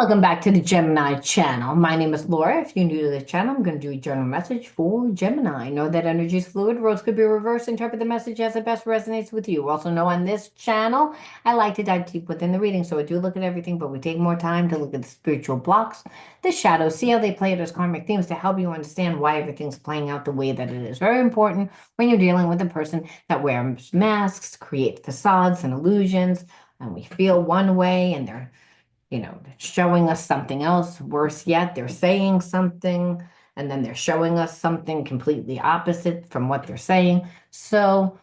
Welcome back to the Gemini channel. My name is Laura. If you're new to the channel, I'm going to do a general message for Gemini. Know that energy is fluid. Roles could be reversed. Interpret the message as it best resonates with you. Also know on this channel, I like to dive deep within the reading. So I do look at everything, but we take more time to look at the spiritual blocks, the shadows, see how they play out as karmic themes to help you understand why everything's playing out the way that it is. Very important when you're dealing with a person that wears masks, create facades and illusions, and we feel one way and they're showing us something else. Worse yet, they're saying something and then they're showing us something completely opposite from what they're saying. So,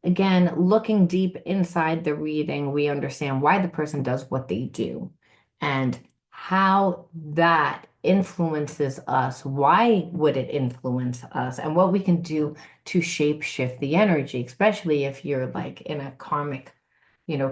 again, looking deep inside the reading, we understand why the person does what they do and how that influences us. Why would it influence us? And what we can do to shape shift the energy, especially if you're like in a karmic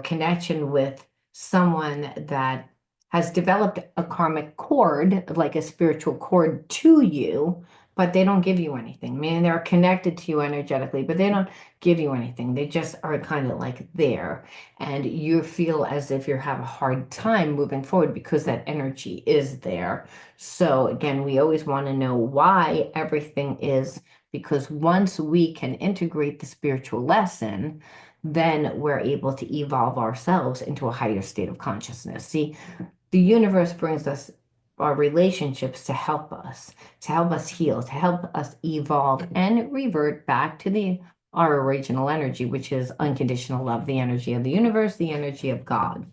connection with someone that has developed a karmic cord, like a spiritual cord to you, but they don't give you anything. Meaning they're connected to you energetically, but they don't give you anything. They just are kind of like there. And you feel as if you have a hard time moving forward because that energy is there. So again, we always want to know why everything is, because once we can integrate the spiritual lesson, then we're able to evolve ourselves into a higher state of consciousness. See, the universe brings us our relationships to help us heal, to help us evolve and revert back to our original energy, which is unconditional love, the energy of the universe, the energy of God.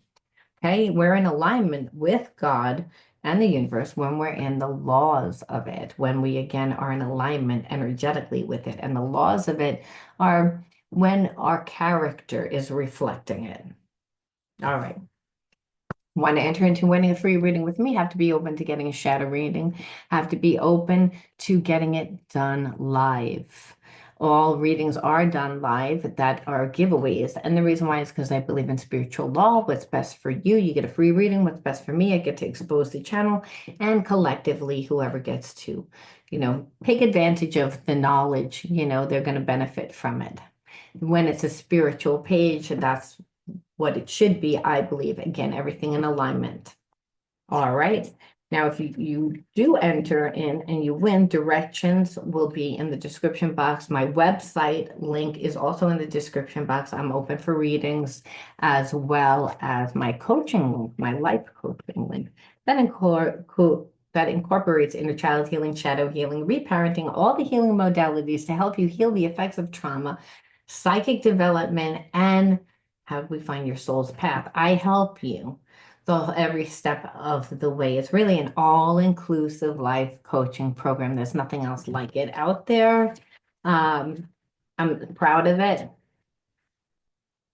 Okay, we're in alignment with God and the universe when we're in the laws of it, when we again are in alignment energetically with it. And the laws of it are when our character is reflecting it. All right. Want to enter into winning a free reading with me? Have to be open to getting a shadow reading, have to be open to getting it done live. All readings are done live that are giveaways. And the reason why is because I believe in spiritual law. What's best for you, you get a free reading. What's best for me, I get to expose the channel. And collectively, whoever gets to, take advantage of the knowledge, they're going to benefit from it. When it's a spiritual page, that's what it should be, I believe. Again, everything in alignment. All right. Now, if you do enter in and you win, directions will be in the description box. My website link is also in the description box. I'm open for readings as well as my coaching link, my life coaching link. That incorporates inner child healing, shadow healing, reparenting, all the healing modalities to help you heal the effects of trauma, psychic development, and how we find your soul's path. I help you every step of the way. It's really an all-inclusive life coaching program. There's nothing else like it out there. I'm proud of it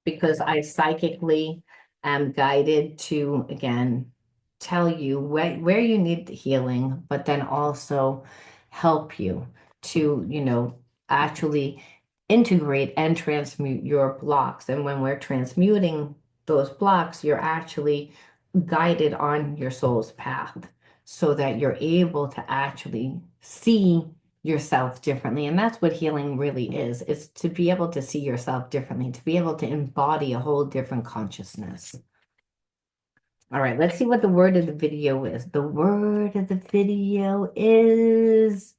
because I psychically am guided to, again, tell you where you need the healing, but then also help you to, actually integrate and transmute your blocks. And when we're transmuting those blocks, you're actually guided on your soul's path so that you're able to actually see yourself differently. And that's what healing really is to be able to see yourself differently, to be able to embody a whole different consciousness. All right, let's see what the word of the video is. The word of the video is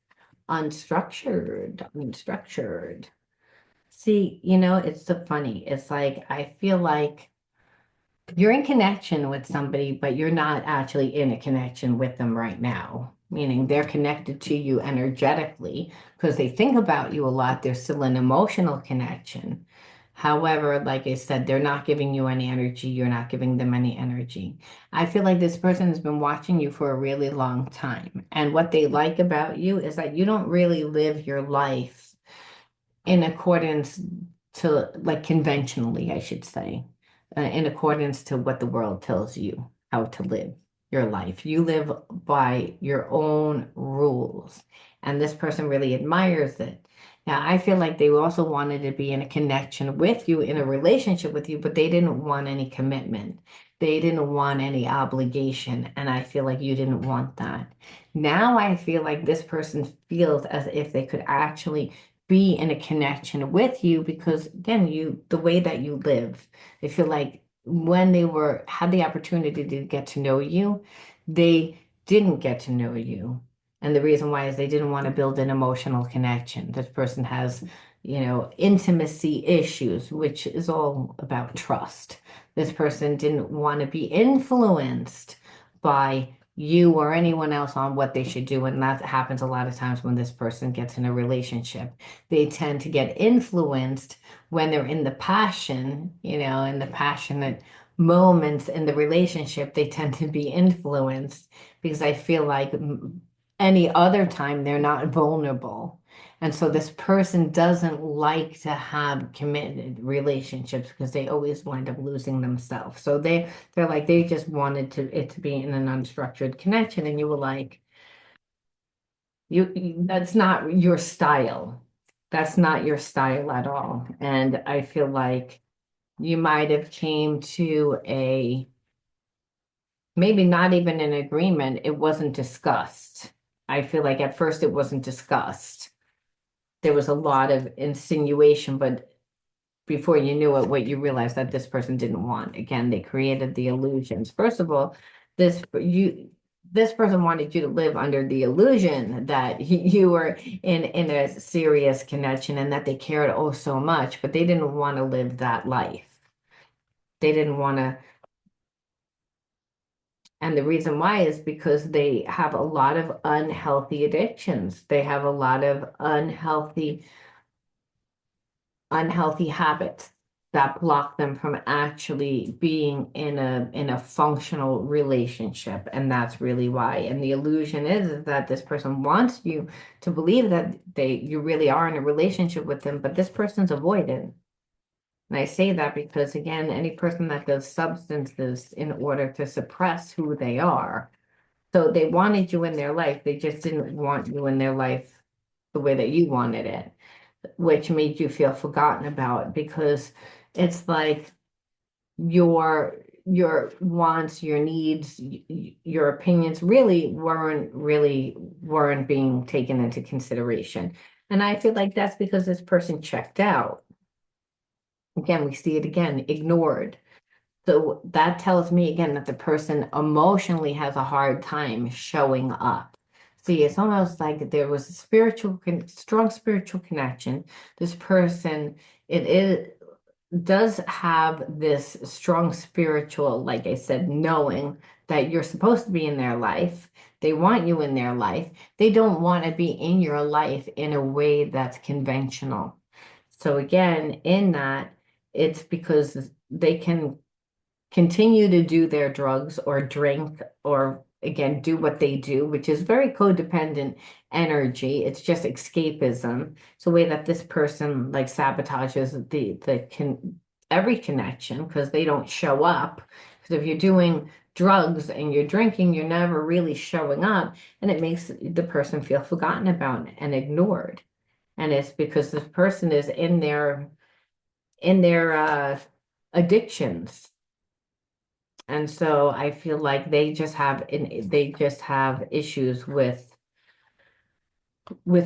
unstructured, unstructured. See, it's so funny. It's like, I feel like you're in connection with somebody, but you're not actually in a connection with them right now. Meaning they're connected to you energetically because they think about you a lot. There's still an emotional connection. However, like I said, they're not giving you any energy. You're not giving them any energy. I feel like this person has been watching you for a really long time. And what they like about you is that you don't really live your life in accordance to, like, conventionally, I should say, in accordance to what the world tells you how to live your life. You live by your own rules, and this person really admires it. Now, I feel like they also wanted to be in a connection with you, in a relationship with you, but they didn't want any commitment. They didn't want any obligation, and I feel like you didn't want that. Now I feel like this person feels as if they could actually be in a connection with you because, again, the way that you live, they feel like when they were had the opportunity to get to know you, they didn't get to know you. And the reason why is they didn't want to build an emotional connection. This person has, intimacy issues, which is all about trust. This person didn't want to be influenced by you or anyone else on what they should do. And that happens a lot of times when this person gets in a relationship. They tend to get influenced when they're in the passion, in the passionate moments in the relationship, they tend to be influenced because I feel like any other time they're not vulnerable. And so this person doesn't like to have committed relationships because they always wind up losing themselves. So they're like they just wanted it to be in an unstructured connection, and you were like, that's not your style. That's not your style at all. And I feel like you might have came to a maybe not even an agreement. It wasn't discussed. I feel like at first it wasn't discussed. There was a lot of insinuation, but before you knew it, what you realized that this person didn't want. Again, they created the illusions. First of all, this person wanted you to live under the illusion that you were in a serious connection and that they cared oh so much, but they didn't want to live that life. They didn't want to, and the reason why is because they have a lot of unhealthy addictions. They have a lot of unhealthy habits that block them from actually being in a functional relationship. And that's really why. And the illusion is that this person wants you to believe that you really are in a relationship with them, but this person's avoidant. And I say that because, again, any person that does substances in order to suppress who they are. So they wanted you in their life. They just didn't want you in their life the way that you wanted it, which made you feel forgotten about because it's like your wants, your needs, your opinions really weren't being taken into consideration. And I feel like that's because this person checked out. Again, we see it again, ignored. So that tells me again that the person emotionally has a hard time showing up. See, it's almost like there was a strong spiritual connection. This person, it does have this strong spiritual, like I said, knowing that you're supposed to be in their life. They want you in their life. They don't want to be in your life in a way that's conventional. So again, in that, it's because they can continue to do their drugs or drink or again do what they do, which is very codependent energy. It's just escapism. It's a way that this person like sabotages every connection because they don't show up. Because if you're doing drugs and you're drinking, you're never really showing up, and it makes the person feel forgotten about and ignored. And it's because this person is in their addictions. And so I feel like they just have issues with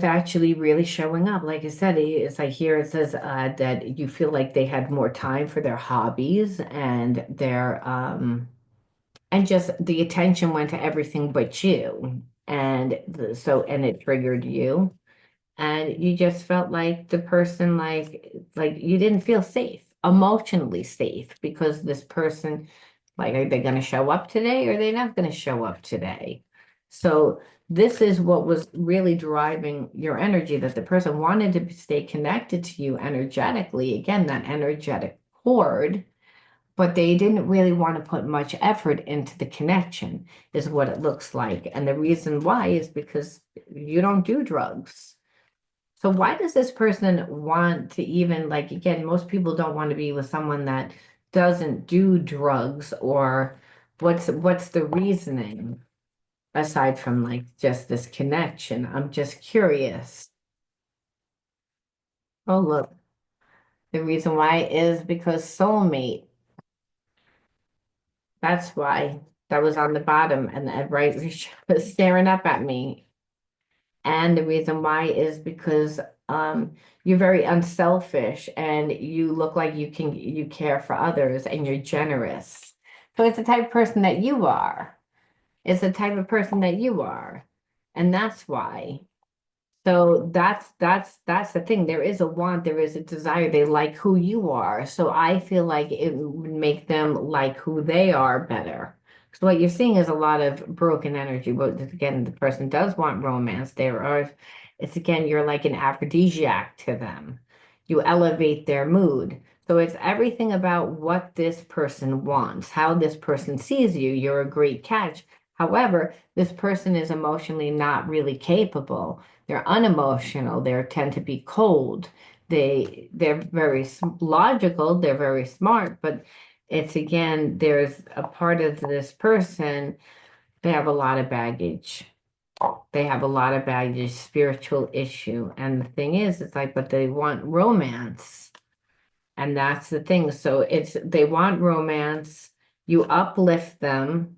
actually really showing up. Like I said, it's like here it says that you feel like they had more time for their hobbies and just the attention went to everything but you. And it triggered you. And you just felt like the person like you didn't feel safe, emotionally safe, because this person like, are they going to show up today or are they not going to show up today? So this is what was really driving your energy, that the person wanted to stay connected to you energetically, again, that energetic cord, but they didn't really want to put much effort into the connection, is what it looks like. And the reason why is because you don't do drugs. So why does this person want to even like again, most people don't want to be with someone that doesn't do drugs, or what's the reasoning aside from like just this connection? I'm just curious. Oh, look, the reason why is because soulmate. That's why that was on the bottom and that right was staring up at me. And the reason why is because you're very unselfish and you look like you care for others and you're generous. So it's the type of person that you are. It's the type of person that you are. And that's why. So that's the thing. There is a want, there is a desire. They like who you are. So I feel like it would make them like who they are better. So what you're seeing is a lot of broken energy. But again, the person does want romance. It's again, you're like an aphrodisiac to them. You elevate their mood. So it's everything about what this person wants, how this person sees you. You're a great catch. However, this person is emotionally not really capable. They're unemotional. They tend to be cold. They're very logical. They're very smart, but it's again, there's a part of this person, they have a lot of baggage. They have a lot of baggage, spiritual issue. And the thing is, it's like, but they want romance. And that's the thing. So it's they want romance. You uplift them.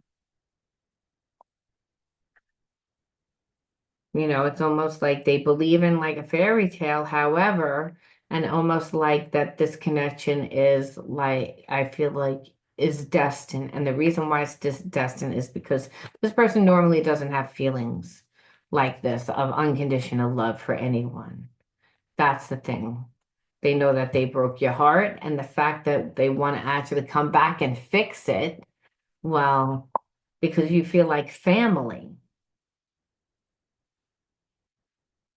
It's almost like they believe in like a fairy tale, however, and almost like that this connection is like, I feel like is destined. And the reason why it's destined is because this person normally doesn't have feelings like this of unconditional love for anyone. That's the thing. They know that they broke your heart, and the fact that they want to actually come back and fix it, well, because you feel like family.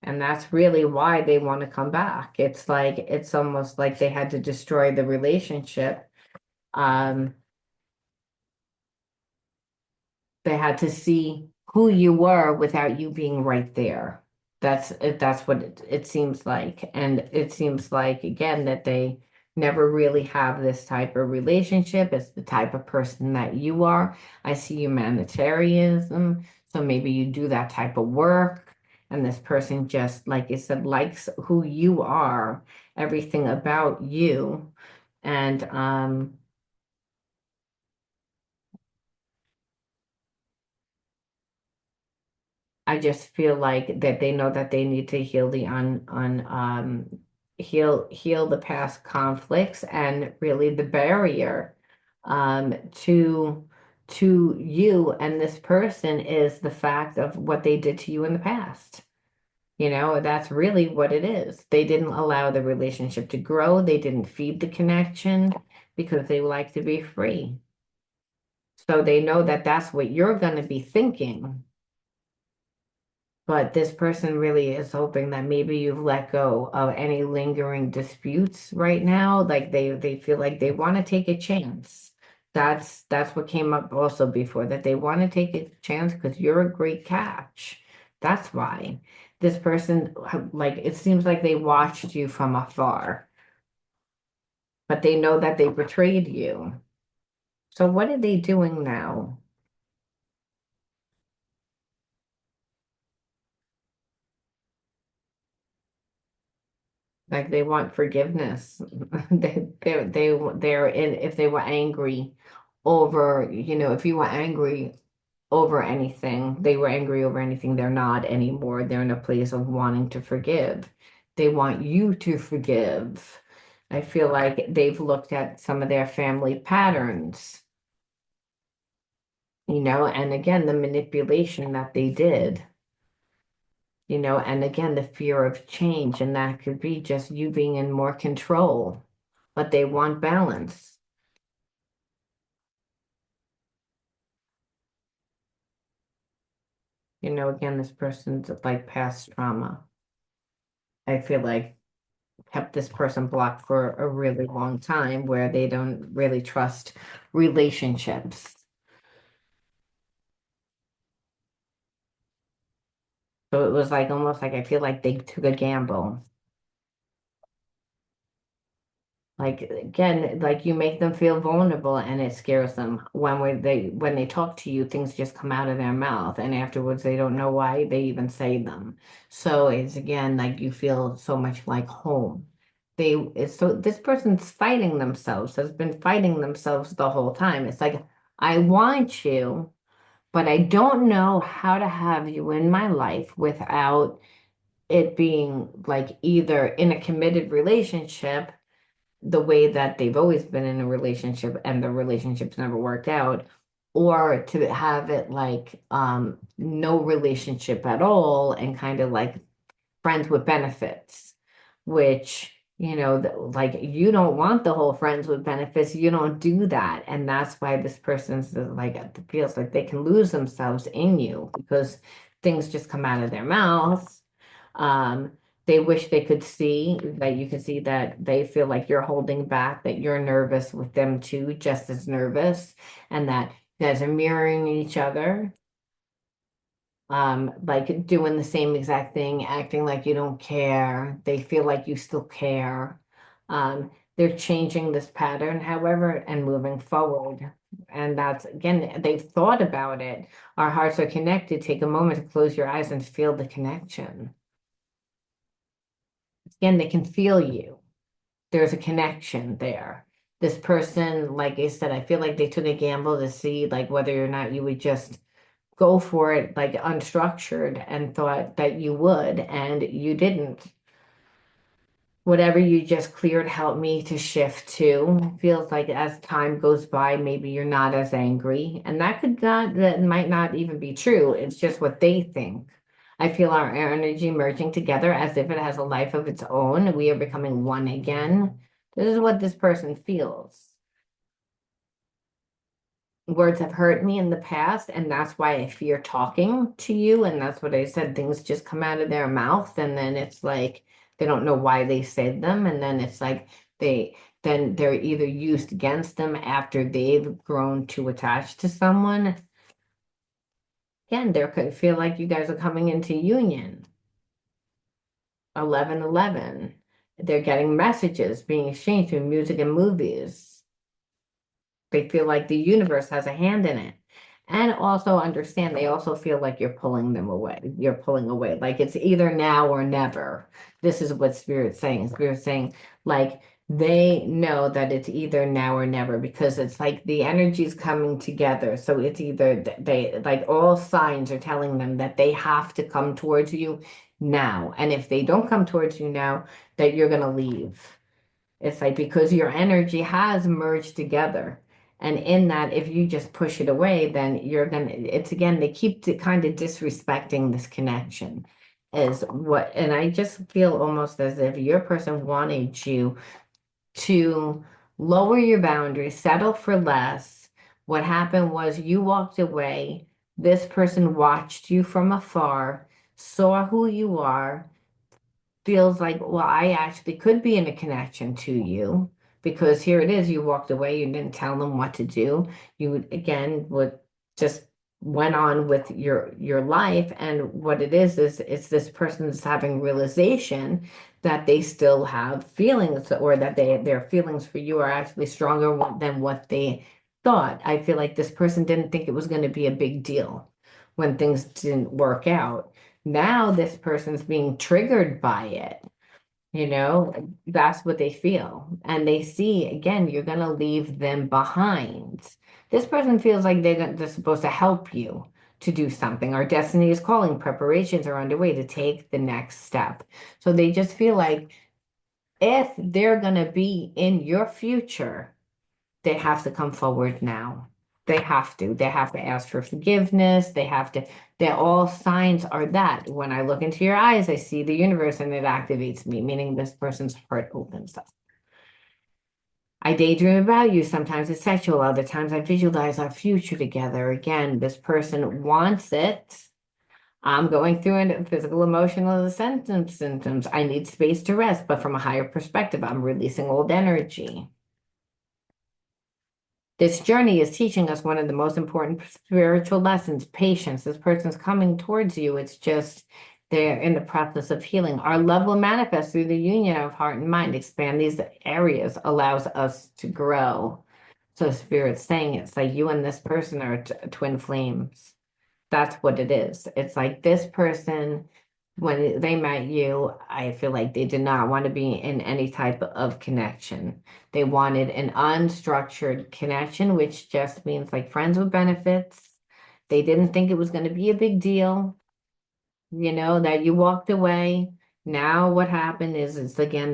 And that's really why they want to come back. It's like it's almost like they had to destroy the relationship. Um, they had to see who you were without you being right there. That's what it seems like. And it seems like again that they never really have this type of relationship. It's the type of person that you are. I see humanitarianism, so maybe you do that type of work, and this person just, like you said, likes who you are, everything about you. And I just feel like that they know that they need to heal the heal the past conflicts and really the barrier to you and this person is the fact of what they did to you in the past. That's really what it is. They didn't allow the relationship to grow. They didn't feed the connection because they like to be free. So they know that that's what you're going to be thinking. But this person really is hoping that maybe you've let go of any lingering disputes right now. Like they feel like they want to take a chance. That's what came up also before, that they want to take a chance because you're a great catch. That's why this person, like it seems like they watched you from afar, but they know that they betrayed you. So what are they doing now? Like they want forgiveness. They're in, if they were angry over, if you were angry over anything, they were angry over anything, they're not anymore. They're in a place of wanting to forgive. They want you to forgive. I feel like they've looked at some of their family patterns, and again, the manipulation that they did. And again, the fear of change, and that could be just you being in more control, but they want balance. Again, this person's like past trauma. I feel like kept this person blocked for a really long time where they don't really trust relationships. So it was like almost like I feel like they took a gamble. Like again, like you make them feel vulnerable and it scares them. When they talk to you, things just come out of their mouth and afterwards they don't know why they even say them. So it's again like you feel so much like home. It's so this person's fighting themselves, has been fighting themselves the whole time. It's like I want you, but I don't know how to have you in my life without it being like either in a committed relationship, the way that they've always been in a relationship and the relationship's never worked out, or to have it like no relationship at all and kind of like friends with benefits, which, like you don't want the whole friends with benefits. You don't do that. And that's why this person's like, feels like they can lose themselves in you because things just come out of their mouths. Um, they wish they could see that you can see that they feel like you're holding back, that you're nervous with them too, just as nervous, and that you guys are mirroring each other, like doing the same exact thing, acting like you don't care. They feel like you still care. They're changing this pattern, however, and moving forward. And that's again, they've thought about it. Our hearts are connected. Take a moment to close your eyes and feel the connection. Again, they can feel you. There's a connection there. This person, like I said, I feel like they took a gamble to see like whether or not you would just go for it like unstructured and thought that you would, and you didn't. Whatever you just cleared helped me to shift to. Feels like as time goes by, maybe you're not as angry. And that might not even be true. It's just what they think. I feel our energy merging together as if it has a life of its own. We are becoming one again. This is what this person feels. Words have hurt me in the past, and that's why I fear talking to you. And that's what I said. Things just come out of their mouth, and then it's like they don't know why they said them, and then it's like they're either used against them after they've grown too attached to someone. Again, they could feel like you guys are coming into union. 1111. They're getting messages being exchanged through music and movies. They feel like the universe has a hand in it. And also understand they also feel like you're pulling them away. You're pulling away. Like it's either now or never. This is what Spirit's saying. Spirit's saying, like, they know that it's either now or never because it's like the energy's coming together. So it's either they, like, all signs are telling them that they have to come towards you now. And if they don't come towards you now, that you're going to leave. It's like because your energy has merged together. And in that, if you just push it away, then it's again, they keep kind of disrespecting this connection is what, and I just feel almost as if your person wanted you to lower your boundaries, settle for less. What happened was you walked away. This person watched you from afar, saw who you are, feels like, well, I actually could be in a connection to you because here it is, you walked away, you didn't tell them what to do. You again would just went on with your life. And what it is it's this person's having realization that they still have feelings or that their feelings for you are actually stronger than what they thought. I feel like this person didn't think it was going to be a big deal when things didn't work out. Now this person's being triggered by it. That's what they feel. And they see, again, you're going to leave them behind. This person feels like they're supposed to help you to do something. Our destiny is calling. Preparations are underway to take the next step. So they just feel like if they're going to be in your future, they have to come forward now. They have to. They have to ask for forgiveness. They're all signs are that. When I look into your eyes, I see the universe and it activates me, meaning this person's heart opens up. I daydream about you. Sometimes it's sexual. Other times I visualize our future together. Again, this person wants it. I'm going through physical, emotional symptoms. I need space to rest, but from a higher perspective, I'm releasing old energy. This journey is teaching us one of the most important spiritual lessons, patience. This person's coming towards you. It's just they're in the process of healing. Our love will manifest through the union of heart and mind. Expand these areas allows us to grow. So Spirit's saying it's like you and this person are twin flames. That's what it is. It's like this person, when they met you, I feel like they did not want to be in any type of connection. They wanted an unstructured connection, which just means like friends with benefits. They didn't think it was going to be a big deal. that you walked away. Now what happened is it's again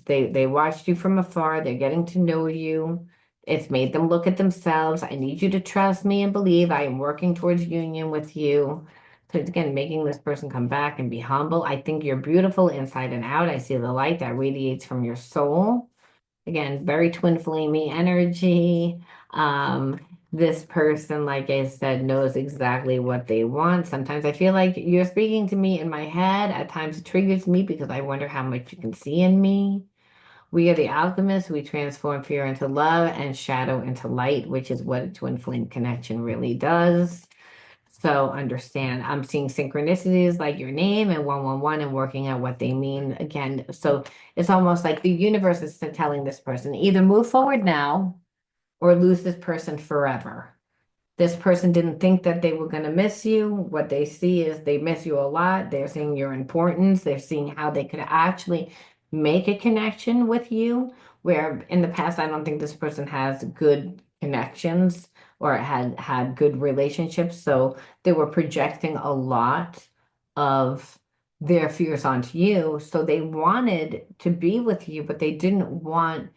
they watched you from afar, they're getting to know you. It's made them look at themselves. I need you to trust me and believe I am working towards union with you. So it's again making this person come back and be humble. I think you're beautiful inside and out. I see the light that radiates from your soul. Again, very twin flamey energy. Um, this person, like I said, knows exactly what they want. Sometimes I feel like you're speaking to me in my head. At times it triggers me because I wonder how much you can see in me. We are the alchemists. We transform fear into love and shadow into light, which is what a twin flame connection really does. So understand, I'm seeing synchronicities like your name and 111 and working out what they mean again. So it's almost like the universe is telling this person either move forward now or lose this person forever. This person didn't think that they were going to miss you. What they see is they miss you a lot. They're seeing your importance. They're seeing how they could actually make a connection with you, where in the past, I don't think this person has good connections or had good relationships. So they were projecting a lot of their fears onto you. So they wanted to be with you, but they didn't want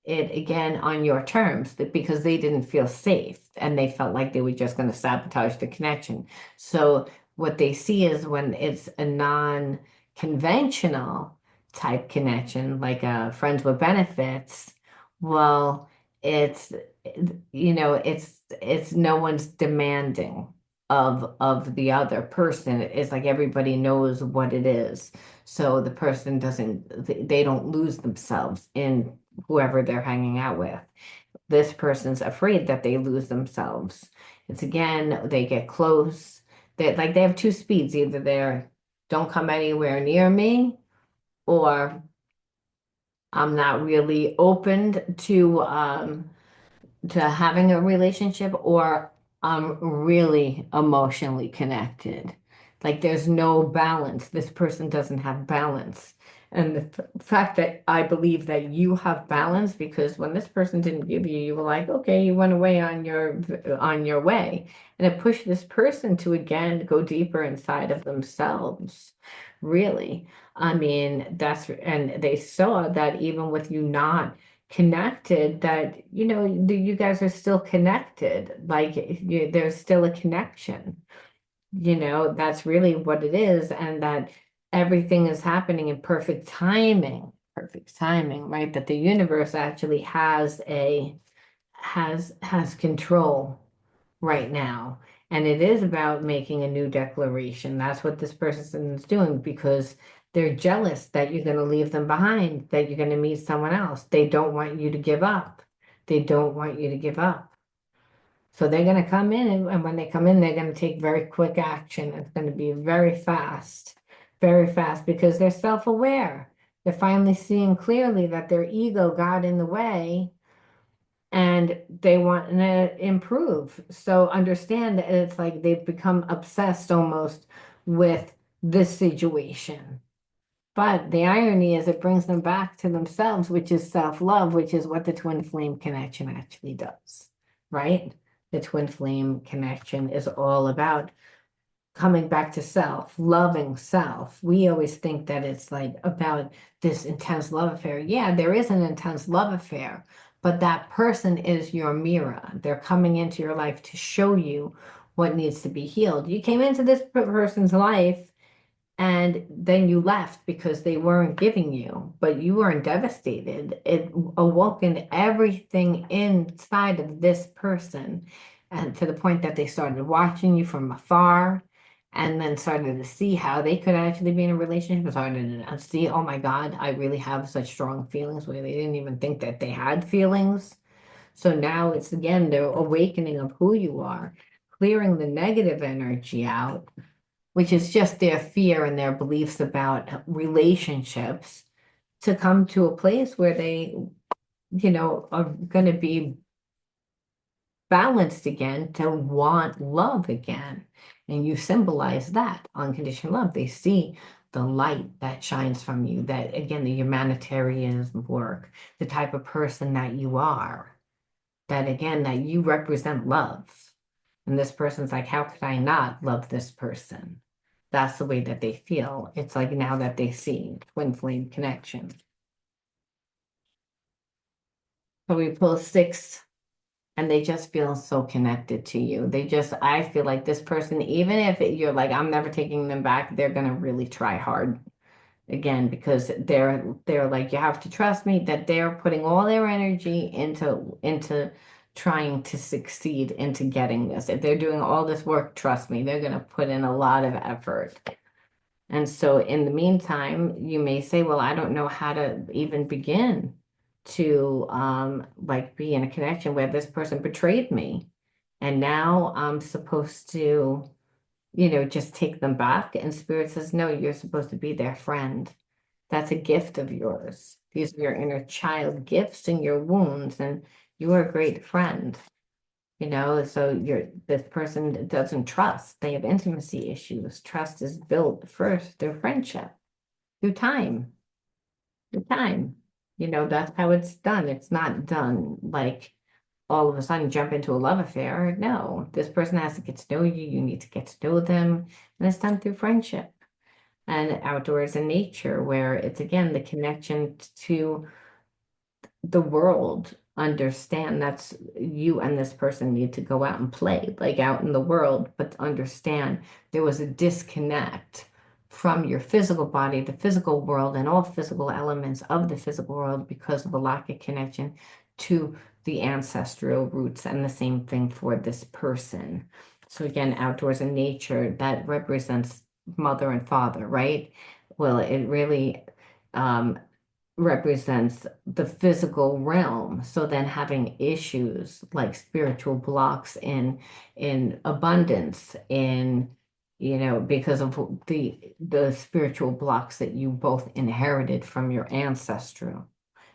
it again on your terms because they didn't feel safe and they felt like they were just going to sabotage the connection. So what they see is when it's a non-conventional type connection, like friends with benefits, well, it's it's no one's demanding of the other person. It's like everybody knows what it is. So the person doesn't, they don't lose themselves in whoever they're hanging out with. This person's afraid that they lose themselves. It's again, they get close. They have two speeds. Either they're don't come anywhere near me, or I'm not really open to having a relationship, or I'm really emotionally connected. Like there's no balance. This person doesn't have balance. And the fact that I believe that you have balance, because when this person didn't give you, you were like, okay, you went away on your way. And it pushed this person to again go deeper inside of themselves. Really. I mean, and they saw that even with you not connected, that you guys are still connected, like there's still a connection. That's really what it is, and that everything is happening in perfect timing, right? That the universe actually has control right now. And it is about making a new declaration. That's what this person is doing because they're jealous that you're going to leave them behind, that you're going to meet someone else. They don't want you to give up. They don't want you to give up. So they're going to come in, and when they come in, they're going to take very quick action. It's going to be very fast because they're self-aware. They're finally seeing clearly that their ego got in the way and they want to improve. So understand that it's like they've become obsessed almost with this situation. But the irony is it brings them back to themselves, which is self-love, which is what the twin flame connection actually does, right? The twin flame connection is all about coming back to self, loving self. We always think that it's like about this intense love affair. Yeah, there is an intense love affair, but that person is your mirror. They're coming into your life to show you what needs to be healed. You came into this person's life and then you left because they weren't giving you, but you weren't devastated. It awoken everything inside of this person, and to the point that they started watching you from afar and then started to see how they could actually be in a relationship and started to see, oh my God, I really have such strong feelings where they didn't even think that they had feelings. So now it's again the awakening of who you are, clearing the negative energy out, which is just their fear and their beliefs about relationships, to come to a place where they, are going to be balanced again, to want love again. And you symbolize that unconditional love. They see the light that shines from you, that again, the humanitarian work, the type of person that you are, that again, that you represent love. And this person's like, how could I not love this person? That's the way that they feel. It's like now that they see twin flame connection. So we pull six and they just feel so connected to you. I feel like this person, even if you're like, I'm never taking them back, they're going to really try hard again because they're like, you have to trust me that they're putting all their energy into trying to succeed into getting this. If they're doing all this work, trust me, they're going to put in a lot of effort. And so in the meantime, you may say, well, I don't know how to even begin to like be in a connection where this person betrayed me. And now I'm supposed to, just take them back. And Spirit says, no, you're supposed to be their friend. That's a gift of yours. These are your inner child gifts and your wounds, and you are a great friend. So this person doesn't trust. They have intimacy issues. Trust is built first through friendship, through time, through time. That's how it's done. It's not done like all of a sudden jump into a love affair. No, this person has to get to know you. You need to get to know them. And it's done through friendship and outdoors and nature, where it's again the connection to the world. Understand that's you and this person need to go out and play like out in the world, but understand there was a disconnect from your physical body, the physical world, and all physical elements of the physical world because of a lack of connection to the ancestral roots. And the same thing for this person. So again, outdoors and nature, that represents mother and father, right? Well, it really represents the physical realm. So then having issues like spiritual blocks in abundance, because of the spiritual blocks that you both inherited from your ancestral.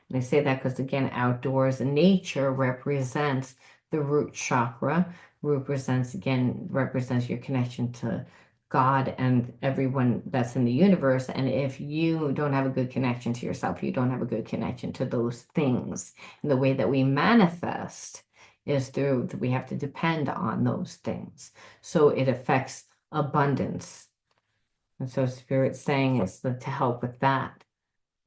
And I say that because, again, outdoors and nature represents the root chakra, represents your connection to God and everyone that's in the universe. And if you don't have a good connection to yourself, you don't have a good connection to those things. And the way that we manifest is through, we have to depend on those things. So it affects abundance. And so Spirit's saying is to help with that,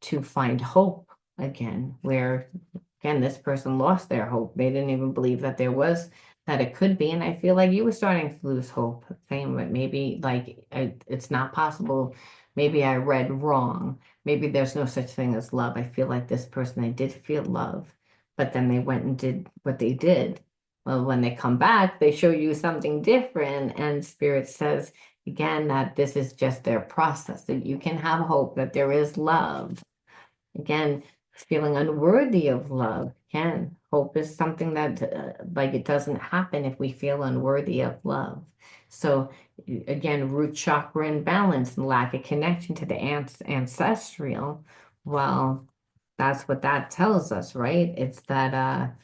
to find hope again, where again, this person lost their hope. They didn't even believe that it could be. And I feel like you were starting to lose hope, saying that maybe like it's not possible. Maybe I read wrong. Maybe there's no such thing as love. I feel like this person, they did feel love, but then they went and did what they did. Well, when they come back, they show you something different. And Spirit says, again, that this is just their process, that you can have hope, that there is love. Again, feeling unworthy of love. Again, hope is something that, like, it doesn't happen if we feel unworthy of love. So, again, root chakra imbalance and lack of connection to the ancestral. Well, that's what that tells us, right? It's that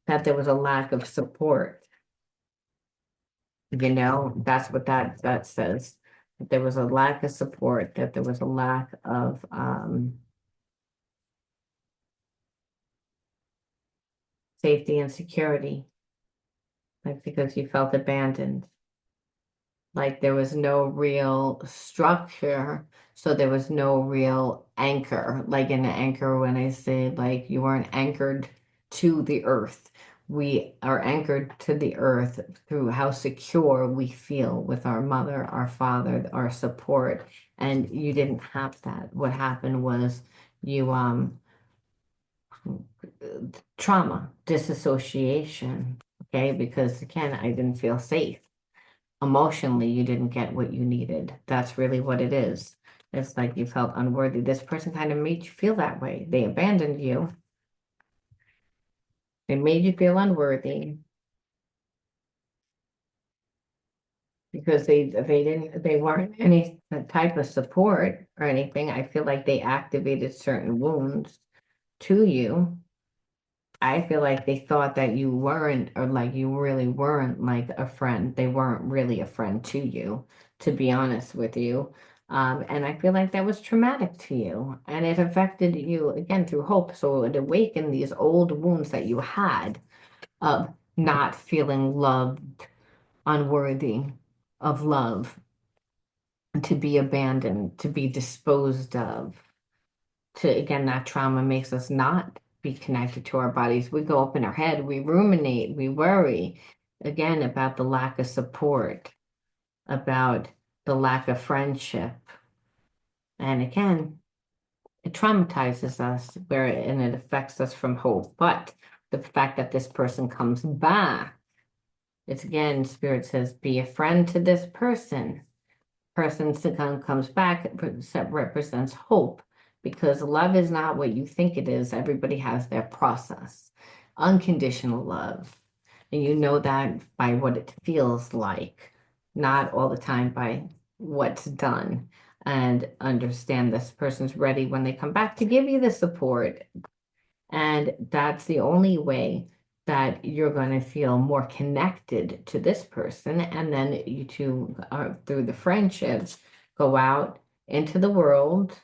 that there was a lack of support. That's what that says. That there was a lack of support, that there was a lack of safety and security, like because you felt abandoned. Like there was no real structure, so there was no real anchor. Like an anchor, when I say like you weren't anchored to the earth, we are anchored to the earth through how secure we feel with our mother, our father, our support. And you didn't have that. What happened was you trauma, disassociation. Okay, because again, I didn't feel safe. Emotionally, you didn't get what you needed. That's really what it is. It's like you felt unworthy. This person kind of made you feel that way. They abandoned you. They made you feel unworthy because they weren't any type of support or anything. I feel like they activated certain wounds to you. I feel like they thought that you weren't, or like you really weren't like a friend. They weren't really a friend to you, to be honest with you. And I feel like that was traumatic to you. And it affected you again through hope. So it awakened these old wounds that you had of not feeling loved, unworthy of love, to be abandoned, to be disposed of. To again, that trauma makes us not be connected to our bodies. We go up in our head, we ruminate, we worry again about the lack of support, about the lack of friendship. And again, it traumatizes us and it affects us from hope. But the fact that this person comes back, it's again, Spirit says, be a friend to this person. Person comes back, represents hope, because love is not what you think it is. Everybody has their process. Unconditional love. And you know that by what it feels like, not all the time by what's done. And understand this person's ready when they come back to give you the support. And that's the only way that you're going to feel more connected to this person. And then you two, through the friendships, go out into the world.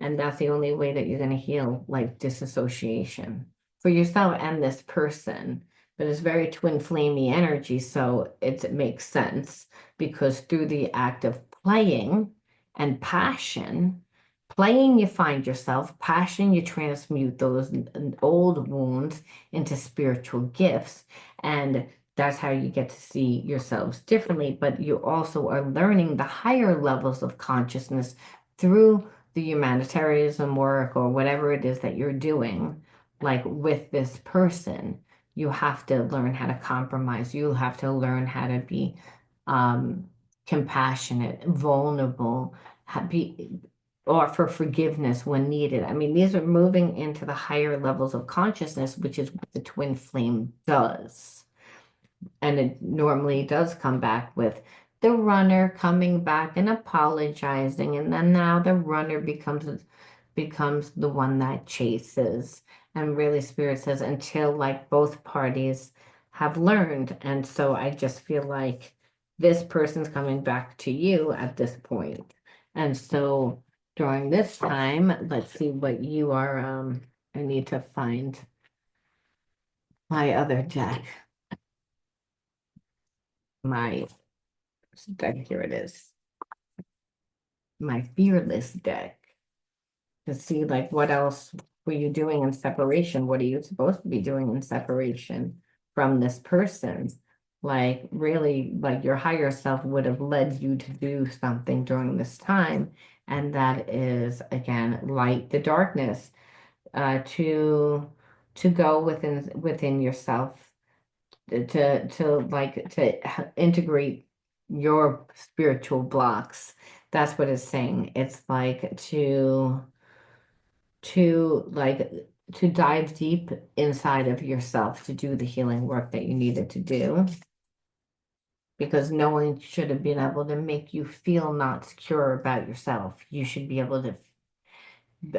And that's the only way that you're going to heal like disassociation for yourself and this person. But it's very twin flamey energy. So it makes sense because through the act of playing and passion, playing, you find yourself. Passion, you transmute those old wounds into spiritual gifts. And that's how you get to see yourselves differently. But you also are learning the higher levels of consciousness through the humanitarianism work or whatever it is that you're doing. Like with this person, you have to learn how to compromise. You have to learn how to be compassionate, vulnerable, be offer forgiveness when needed. I mean, these are moving into the higher levels of consciousness, which is what the twin flame does. And it normally does come back with the runner coming back and apologizing. And then now the runner becomes the one that chases. And really, Spirit says, until like both parties have learned. And so I just feel like this person's coming back to you at this point. And so during this time, let's see what you are. I need to find my other deck. My deck, here it is. My fearless deck. To see like what else were you doing in separation? What are you supposed to be doing in separation from this person? Like really, like your higher self would have led you to do something during this time. And that is again, light the darkness, to go within yourself, to integrate your spiritual blocks. That's what it's saying. It's like to dive deep inside of yourself to do the healing work that you needed to do, because no one should have been able to make you feel not secure about yourself. You should be able to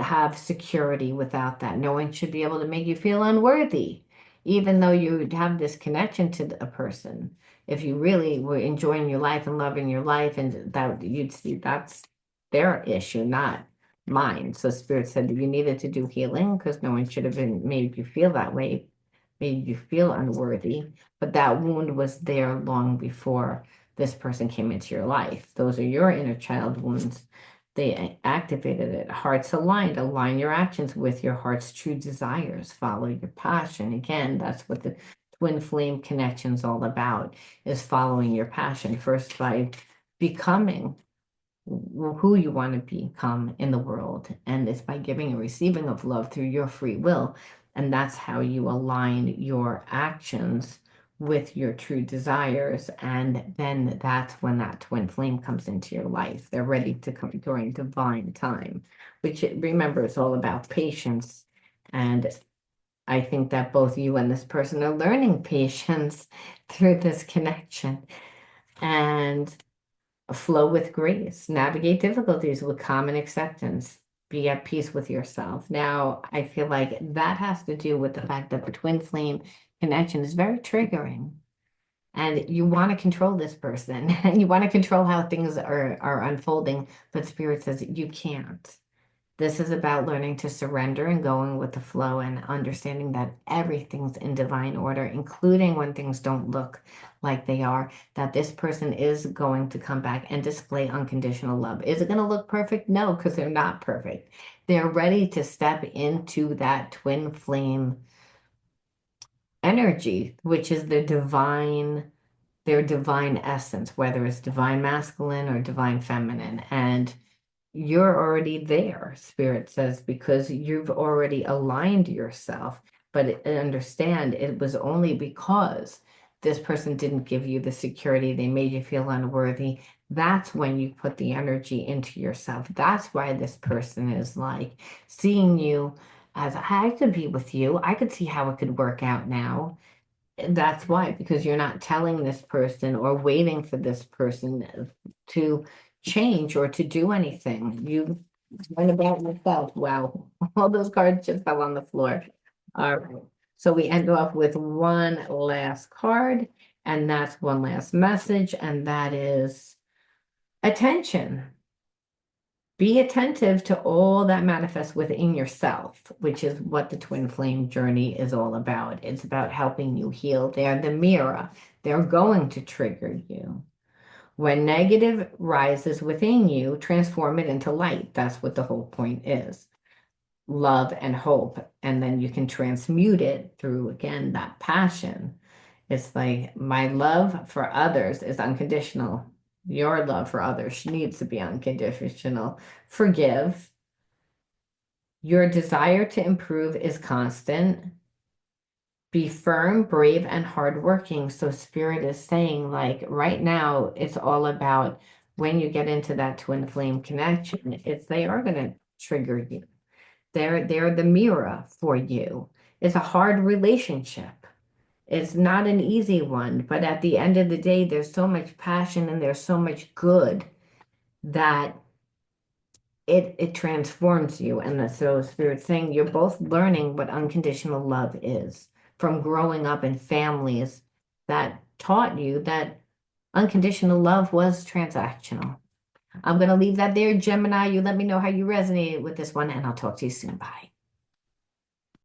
have security without that. No one should be able to make you feel unworthy, even though you have this connection to a person. If you really were enjoying your life and loving your life, and that you'd see that's their issue, not mine. So Spirit said that you needed to do healing because no one should have been made you feel that way, made you feel unworthy. But that wound was there long before this person came into your life. Those are your inner child wounds. They activated it. Hearts aligned. Align your actions with your heart's true desires. Follow your passion. Again, that's what the twin flame connection is all about, is following your passion. First by becoming who you want to become in the world. And it's by giving and receiving of love through your free will. And that's how you align your actions with your true desires. And then that's when that twin flame comes into your life. They're ready to come during divine time, which remember is all about patience. And I think that both you and this person are learning patience through this connection. And flow with grace, navigate difficulties with calm and acceptance, be at peace with yourself. Now, I feel like that has to do with the fact that the twin flame connection is very triggering. And you want to control this person and you want to control how things are unfolding, but Spirit says you can't. This is about learning to surrender and going with the flow and understanding that everything's in divine order, including when things don't look like they are, that this person is going to come back and display unconditional love. Is it going to look perfect? No, because they're not perfect. They're ready to step into that twin flame energy, which is their divine essence, whether it's divine masculine or divine feminine. And you're already there, Spirit says, because you've already aligned yourself. But understand it was only because this person didn't give you the security, they made you feel unworthy. That's when you put the energy into yourself. That's why this person is like seeing you as I could be with you. I could see how it could work out now. That's why, because you're not telling this person or waiting for this person to change or to do anything. You learn about yourself. Wow, all those cards just fell on the floor. All right. So we end off with one last card, and that's one last message, and that is attention. Be attentive to all that manifests within yourself, which is what the twin flame journey is all about. It's about helping you heal. They're the mirror. They're going to trigger you. When negative rises within you, transform it into light. That's what the whole point is. Love and hope. And then you can transmute it through, again, that passion. It's like my love for others is unconditional. Your love for others needs to be unconditional. Forgive. Your desire to improve is constant. Be firm, brave, and hardworking. So Spirit is saying, like right now, it's all about when you get into that twin flame connection, it's they are gonna trigger you. They're the mirror for you. It's a hard relationship. It's not an easy one, but at the end of the day, there's so much passion and there's so much good that it transforms you. And so Spirit's saying you're both learning what unconditional love is from growing up in families that taught you that unconditional love was transactional. I'm going to leave that there, Gemini. You let me know how you resonated with this one, and I'll talk to you soon. Bye.